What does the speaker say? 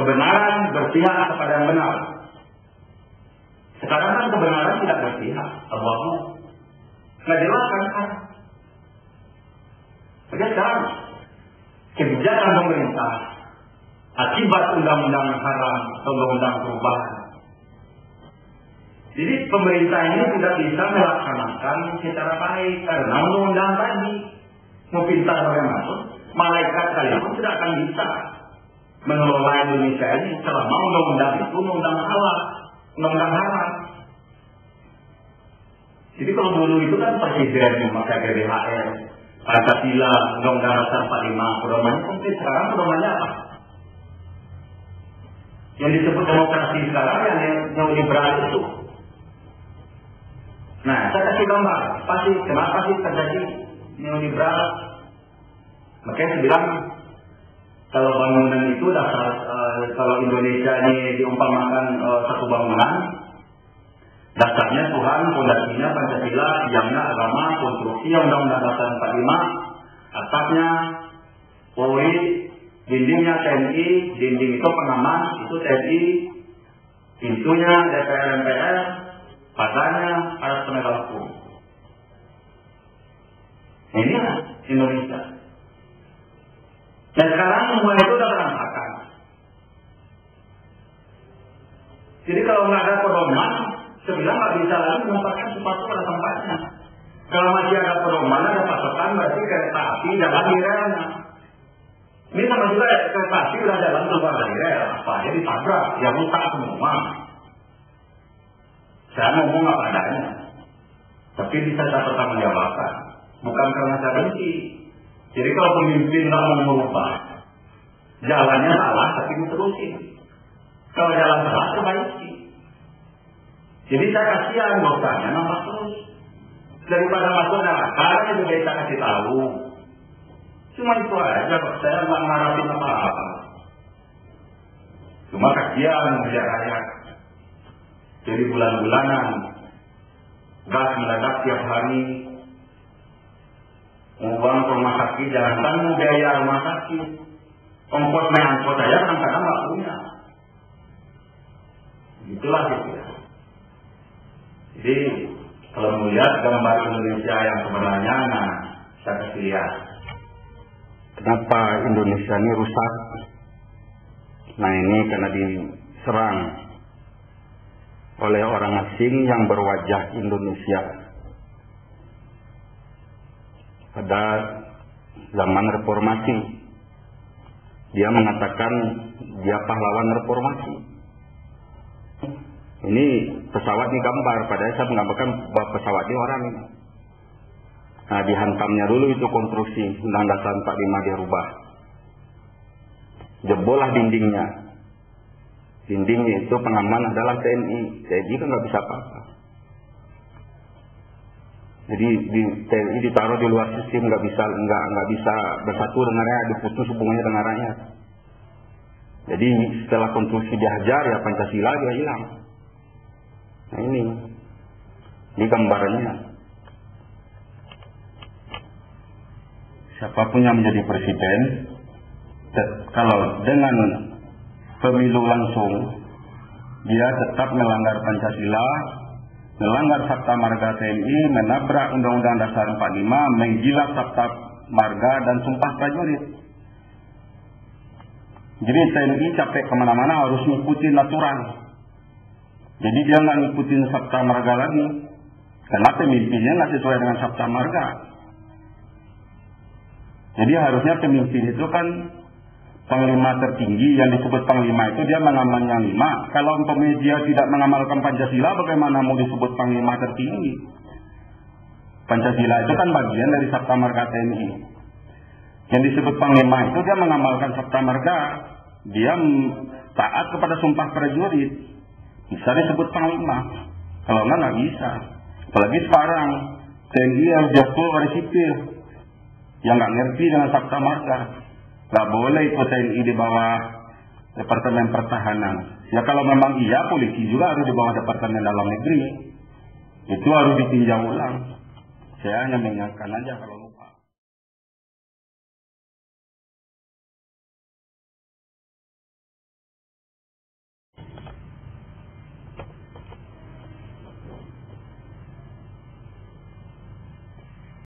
kebenaran berpihak kepada yang benar. Sekarang kan kebenaran tidak berpihak, abu-abu. Nggak jelas kan? Jadi sekarang kebijakan pemerintah akibat undang-undang haram atau undang-undang perubahan. Jadi pemerintah ini tidak bisa melaksanakan secara baik karena undang-undang tadi mau pintar bagaimana, malaikat sekalipun tidak akan bisa mengelola Indonesia ini selama undang-undang itu undang-undang halal, undang-undang haram. Jadi kalau dulu itu kan presiden memakai GBHR, Pancasila, Undang-Undang Dasar 45, pedomannya konkret. Sekarang pedomannya apa? Yang disebut demokrasi sekarang yang neoliberal itu. Nah, saya kasih gambar. Kenapa sih terjadi neoliberal? Makanya saya bilang kalau bangunan itu dasar, kalau Indonesia ini diumpamakan satu bangunan, dasarnya Tuhan, fondasinya Pancasila, tiangnya agama, konstruksi Undang-Undang Dasar 45, atapnya Polri, dindingnya TNI, dinding itu pengaman, itu TNI, pintunya DPR MPR, pagarnya alat penegak hukum. Inilah Indonesia. Dan sekarang semua itu sudah berantakan. Jadi kalau nggak ada pedoman, sebenarnya nggak bisa lagi menempatkan sesuatu pada tempatnya. Kalau masih ada pedoman, ada patokan, berarti kereta api jalan di relnya. Ini sama juga kereta api udah jalan keluar dari rel, apa aja ditabrak, ya rusak semua. Saya ngomong apa adanya, tapi bisa dapat tanggung jawaban. Bukan karena saya benci. Jadi kalau pemimpin nggak mau merubah, jalannya salah tapi diterusin. Kalau jalan salah, perbaiki. Jadi saya kasihan dosanya nampak terus. Daripada masuk neraka, itu kita kasih tahu. Cuma itu aja, saya nggak ngarapin apa-apa. Cuma kasihan melihat rakyat. Jadi bulan-bulanan, gas meledak tiap hari. Uang ke rumah sakit, jangankan biaya rumah sakit. Ongkos naik angkot aja kadang-kadang nggak punya. Itulah gitu ya. Jadi kalau melihat gambar Indonesia yang sebenarnya, nah saya kasih lihat. Kenapa Indonesia ini rusak? Nah ini karena diserang oleh orang asing yang berwajah Indonesia. Pada zaman reformasi, dia mengatakan dia pahlawan reformasi. Ini pesawat di gambar, padahal saya menggambarkan bahwa pesawat ini orang ini. Nah, dihantamnya dulu itu konstruksi Undang-Undang Dasar 45 dia rubah. Jebollah dindingnya. Dindingnya itu pengaman adalah TNI. TNI kan nggak bisa apa-apa. Jadi di TNI ditaruh di luar sistem, nggak bisa bersatu dengan rakyat, diputus hubungannya dengan rakyat. Jadi setelah konstruksi dihajar ya Pancasila dia hilang. Nah ini gambarnya. Siapapun yang menjadi presiden, kalau dengan pemilu langsung, dia tetap melanggar Pancasila, melanggar Sabta Marga TNI, menabrak Undang-Undang Dasar 45, menggilap Sabta Marga dan Sumpah Prajurit. Jadi TNI capek kemana-mana harus ngikutin aturan. Jadi dia nggak ngikutin Sabta Marga lagi, karena pemimpinnya nggak sesuai dengan Sabta Marga. Jadi harusnya pemimpin itu kan panglima tertinggi, yang disebut panglima itu dia mengamalkan yang 5. Kalau umpamanya dia tidak mengamalkan Pancasila, bagaimana mau disebut panglima tertinggi? Pancasila itu kan bagian dari Sabta Marga TNI. Yang disebut panglima itu dia mengamalkan Sabta Marga, dia taat kepada Sumpah Prajurit, bisa disebut panglima. Kalau nggak bisa. Apalagi sekarang TNI harus jatuh pada sipil yang nggak ngerti dengan Sabta Marga. Nggak boleh ikut TNI di bawah Departemen Pertahanan. Ya kalau memang iya, polisi juga harus di bawah Departemen Dalam Negeri. Itu harus ditinjau ulang. Saya hanya mengingatkan aja kalau